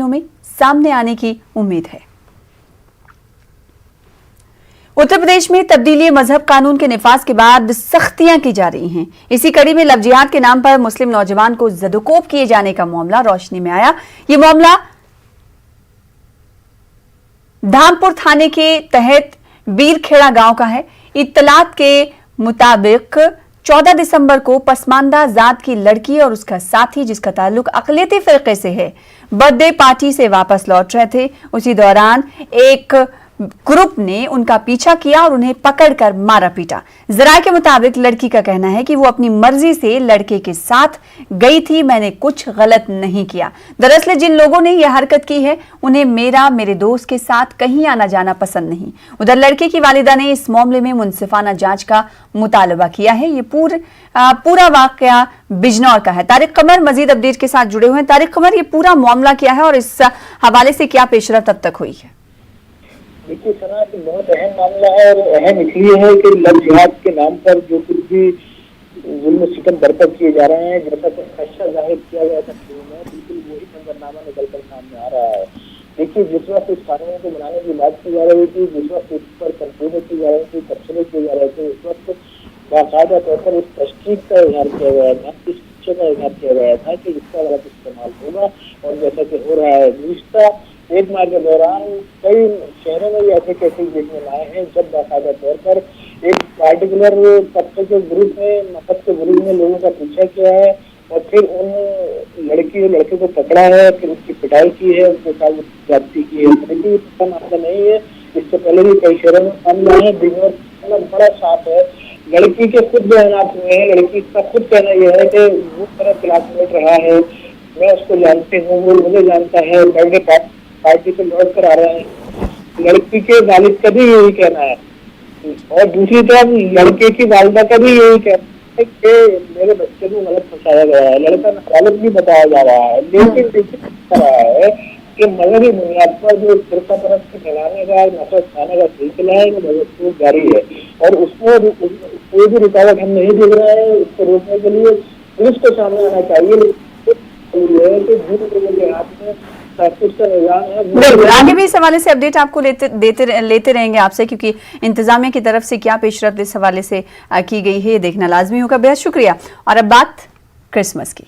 में सामने आने की उम्मीद है। उत्तर प्रदेश में तब्दीली मजहब कानून के निफाज के बाद सख्तियां की जा रही हैं। इसी कड़ी में लव जिहाद के नाम पर मुस्लिम नौजवान को जदोकोब किए जाने का मामला रोशनी में आया। ये मामला धामपुर थाने के तहत बीरखेड़ा गांव का है। इत्तलात के मुताबिक 14 दिसंबर को पसमानदा जात की लड़की और उसका साथी, जिसका ताल्लुक अक़लियती फ़िरक़े से है, बर्थडे पार्टी से वापस लौट रहे थे। उसी दौरान एक ग्रुप ने उनका पीछा किया और उन्हें पकड़कर मारा पीटा। ज़राए के मुताबिक लड़की का कहना है कि वो अपनी मर्जी से लड़के के साथ गई थी, मैंने कुछ गलत नहीं किया। दरअसल जिन लोगों ने यह हरकत की है उन्हें मेरे दोस्त के साथ कहीं आना जाना पसंद नहीं। उधर लड़के की वालिदा ने इस मामले में मुनसिफाना जांच का मुतालबा किया है। ये पूरा वाकया बिजनौर का है। तारिक कमर मजीद अपडेट के साथ जुड़े हुए हैं। तारिक कमर, ये पूरा मामला क्या है और इस हवाले से क्या पेशरफ्त अब तक हुई है? देखिए सना, बहुत अहम मामला है और अहम इसलिए है कि लव जिहाद के नाम पर जो कुछ भी जुल्म सितम बरपा किए जा रहे हैं, जैसा कि खदशा जाहिर किया गया था शुरू में, बिल्कुल वही मंजरनामा निकल कर सामने आ रहा है। देखिए, जिस वक्त इस कानून को बनाने की बात की जा रही थी, जिस वक्त इस पर कंट्रोल की जा रही थी, तबसरे किए जा रहे थे, उस वक्त बाकायदा तौर पर इस तशकीक का इजहार किया गया था, इस पिक्चर का इजहार किया गया था कि इसका गलत इस्तेमाल होगा। और जैसा कि हो रहा है, गुज़िश्ता एक माह के दौरान कई शहरों में ऐसे केसेस देखने में आए हैं जब बाकायदा तौर पर एक पार्टिकुलर तबके के ग्रुप में, मकसद के ग्रुप में लोगों का पीछा किया है और फिर उन लड़की और लड़के को पकड़ा है, फिर उसकी पिटाई की है, उनके साथ जाती की है। लेकिन इसका मामला नहीं है, इससे पहले भी कई शहरों में सामने आए हैं। बिजनौर बड़ा साफ है। लड़की के खुद बयानात हुए हैं। लड़की का खुद कहना यह है कि वो मेरा क्लासमेट रहा है, मैं उसको जानती हूँ, वो मुझे जानता है, बर्थडे पार्टी से लौट कर आ रहे हैं। लड़की के वालिद का भी यही कहना है और दूसरी तरफ लड़के की वालिदा का भी यही कहना है कि मेरे बच्चे को गलत फंसाया गया है, लड़का नाबालिग भी बताया जा रहा है। लेकिन देखिए रहा है कि मजहबी बुनियाद पर जो फिरका परस्ती फैलाने का, नफरत खाने का सिलसिला है, वो जारी है और उसमें कोई भी रुकावट हम नहीं देख रहे हैं। उसको रोकने के लिए पुलिस को सामने आना चाहिए कि जिन लोगों के हाथ में बिल्कुल आगे भी इस हवाले से अपडेट आपको लेते रहेंगे आपसे, क्योंकि इंतजामिया की तरफ से क्या पेशरफ्त इस हवाले से की गई है ये देखना लाजमी होगा। बेहद शुक्रिया। और अब बात क्रिसमस की।